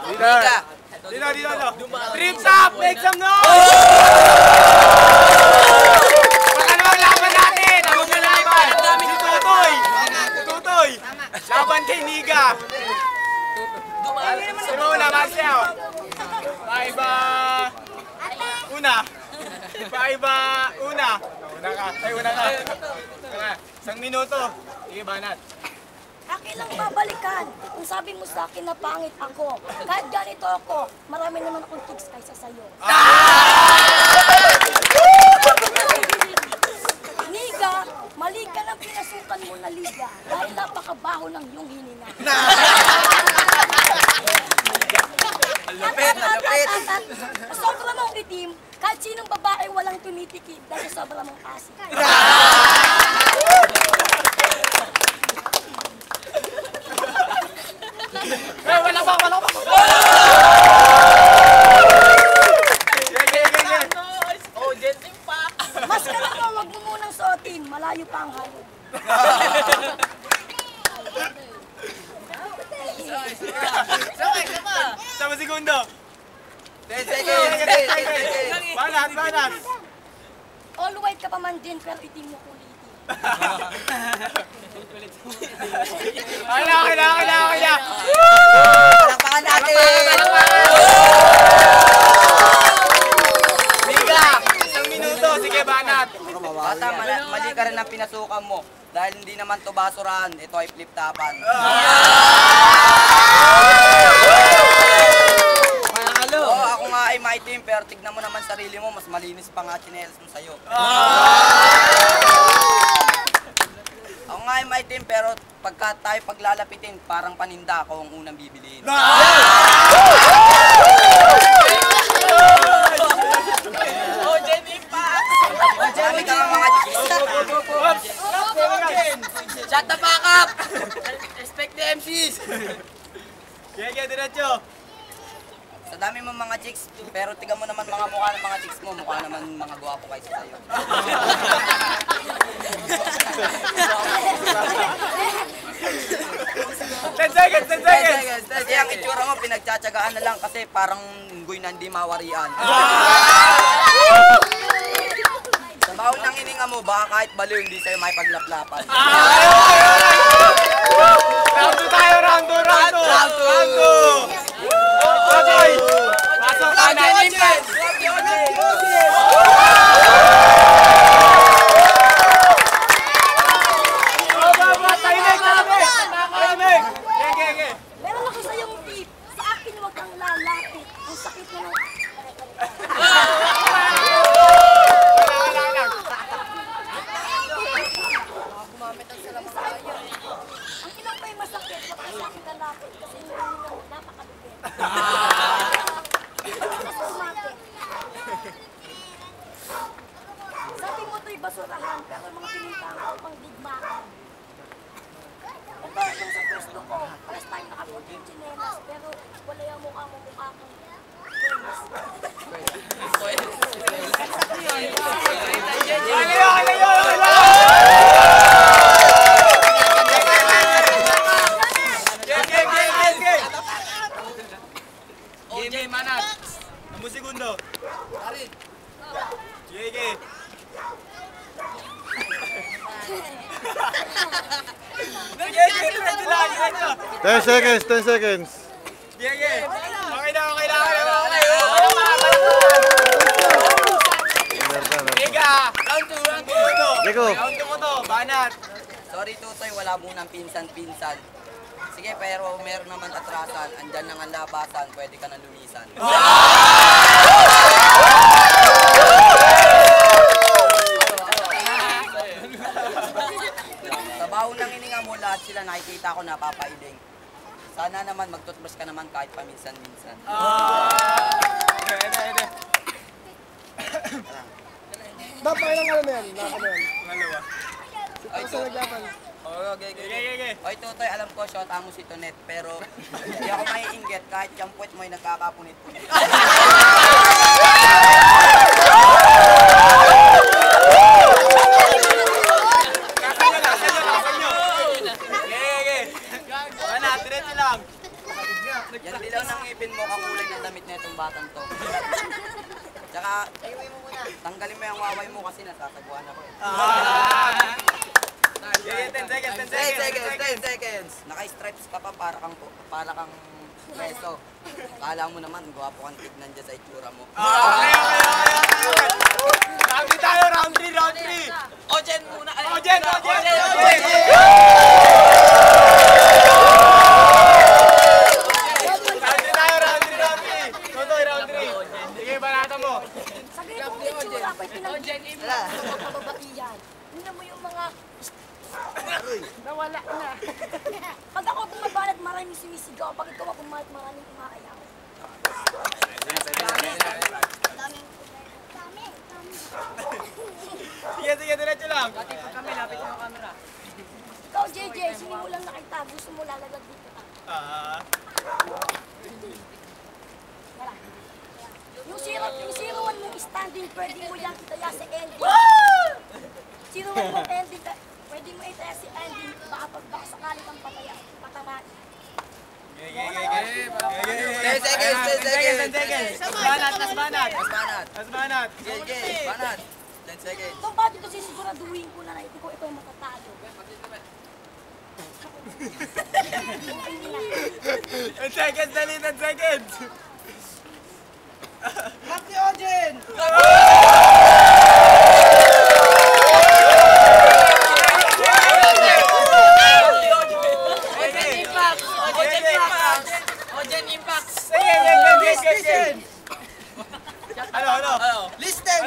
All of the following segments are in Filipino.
Liga. Dito. Trip top! Make some noise! Baka naman laban natin! Ang maglaban! Si Tutoy! Laban kay Niga! Sino una, Marcel? Paiba... Una! Una ka! Ay, una ka! Isang minuto! Sige, banat! Akin lang babalikan. Kung sabi mo sa akin na pangit ako, kahit ganito ako, marami naman akong tips kaysa sa'yo. Niga, mali ka ng pinasukan mo na liga dahil napakabaho ng iyong hininga. At sobra mong itim, kahit sinong babae walang tumitikid dahil sobra mong asik. Wala pa! Oh, gentle pa! Mas ka naman, wag mo munang suotin, malayo pa ang halo. Sama segundo! 10 seconds! Banat! All white ka pa man din, pero itim mo kuliti. Okay na! Palakpakan natin! Liga! Isang minuto! Sige, banat! Bata, mali ka rin ang pinasukan mo. Dahil hindi naman to basurahan, ito ay flip-tapan. Oo, ako nga ay maitim, pero tignan mo naman sarili mo, mas malinis pa nga chinelas mo sa'yo. Ako nga ay maitim, pero pagka tayo paglalapitin, parang paninda ako ang unang bibiliin. Oh, Jenny pa! Marami ka nga mga shut the fuck up! Respect the MCs! Sige, diretso! Sa dami mong mga chicks, pero tiga mo naman mga mukha ng mga chicks mo, mukha naman mga gwapo kaysa sa'yo. 10 seconds! Kasi ang itsura mo, pinagtsatsagaan na lang kasi parang unggoy na hindi mawarian. Sa baon ng hininga mo, baka kahit baliw, hindi sa'yo may paglaplapan. Round 2 tayo! Round 2! Okay! Pasok ka na! Meron ako sa iyong tip. Sa akin huwag kang lalapit. Ang sakit mo ng... Ang ilang pa'y masakit, huwag kang sa akin lalapit. Kasi yung hininga napakabigit. Sabi mo to'y basurahan, pero mga pinintahan ko pang digmaan. Ito, yung sa gusto ko, pares tayo nakaputi yung chinelas, pero wala yung mukha mo kong Game, manat! Ang segundo! Sige! Diretso! 10 seconds, 10 seconds. Sige! Okay na! Liga! Round 2! Ligo. Round 2 mo to! Banat! Sorry Tutoy, wala munang pinsan-pinsan. Sige, pero meron naman atrasan, andyan lang ang labasan, pwede ka na lumisan. Sa baho ng hininga mo, lahat sila nakikita ko napapailing. Sana naman mag-toothbrush ka naman kahit paminsan-minsan. Dapat kailang ano na yan? Pangalawa. Ay, Okay. Oy, Tutoy, alam ko, shot mo si Tonet, pero hindi ako maiinggit kahit yung puwet mo ay nagkakapunit-punit. Banat, diretso lang! Yan dilaw na ng ngipin mo, kakulay ng damit na itong batang to. Tsaka, tanggalin mo yung waway mo kasi nasasagwan ako eh. 10 seconds, 10 10 seconds. seconds, 10 seconds. Naka-stripes ka pa para kang preso. Kala mo naman, gwapo kang tignan dyan sa itsura mo. Okay. Round 3 tayo, round 3, round 3. Ojen muna. Ojen. Round 3. Totoy, round 3. Sige, banata mo. Sa ganitong itsura, pa'y pinag-ibig mo mga kababaihan. Tingnan mo yung mga nawala na. Pag ako bumabalat, maraming sumisigaw. Pag ikaw bumabalat, maraming umaayaw. Sige, diretso lang. Ikaw, JJ, sinimulan na kita. Gusto mo lalagag dito ka. Wala. Yung 0-1 mong standing, pwede mo yan itaya sa ending. 0-1 mong ending, pwede mo itaya sa ending. Baka sakali kang patamaan. 10 seconds, 10 seconds. Mas banat. Sige, banat. 10 seconds. Kung bakit ito sisiguraduhin ko na ito ko ito yung matatalo. 10 seconds, dali, 10 seconds. Ojen Impact. Sige. Ano? Listen!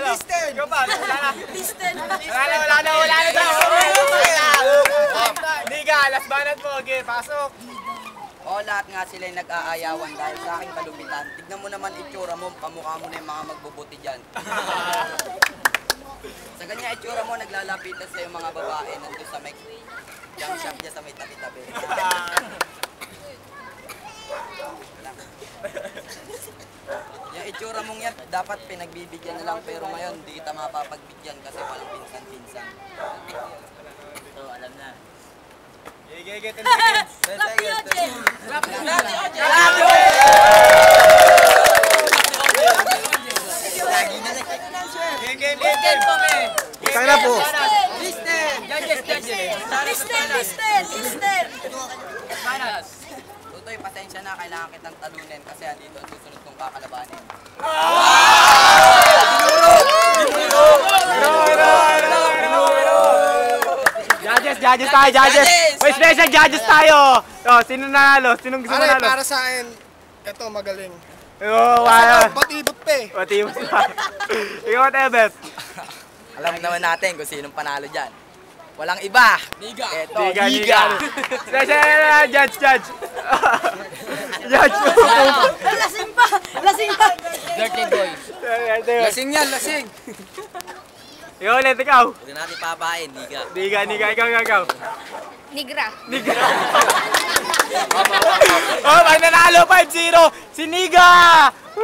Ikaw pa, wala na. Listen. Wala na. Niga, last banat mo. Okay, pasok. O, lahat nga sila yung nag-aayawan dahil sa aking kalupitan. Tignan mo naman itsura mo, kamukha mo na yung mga magbubuti dyan. Sa ganyan itsura mo, naglalapitan sa yung mga babae nandun sa may jump shop dyan sa may tabi-tabi. Yung itsura mong yan, dapat pinagbibigyan na lang pero ngayon hindi kita mapapagbigyan kasi walang pinsan-pinsan. So, alam na. Sige, 10 seconds. 10 seconds. Game. Tang na po. Listen. Tutoy, pasensya na, kailangan kitang talunin kasi andito ang susunod kong kakalabanin. Judges tayo. May special judges tayo. Sino nanalo? Sinong gusto Pare, manalo? para sa akin, ito magaling. Wala. Batibot pa eh. Pati mo pa. Ikaw, Tebet. Alam naman natin kung sinong panalo dyan. Walang iba. Niga. Eto, Niga. Special judge. Judge mo. Lasing pa. Dirty boy. Lasing yan, lasing. Ikaw ulit, ikaw. Huwag natin papain, Niga. Niga, ikaw. Nigra. Oh, may nanalo 5-0 si Niga! Woo!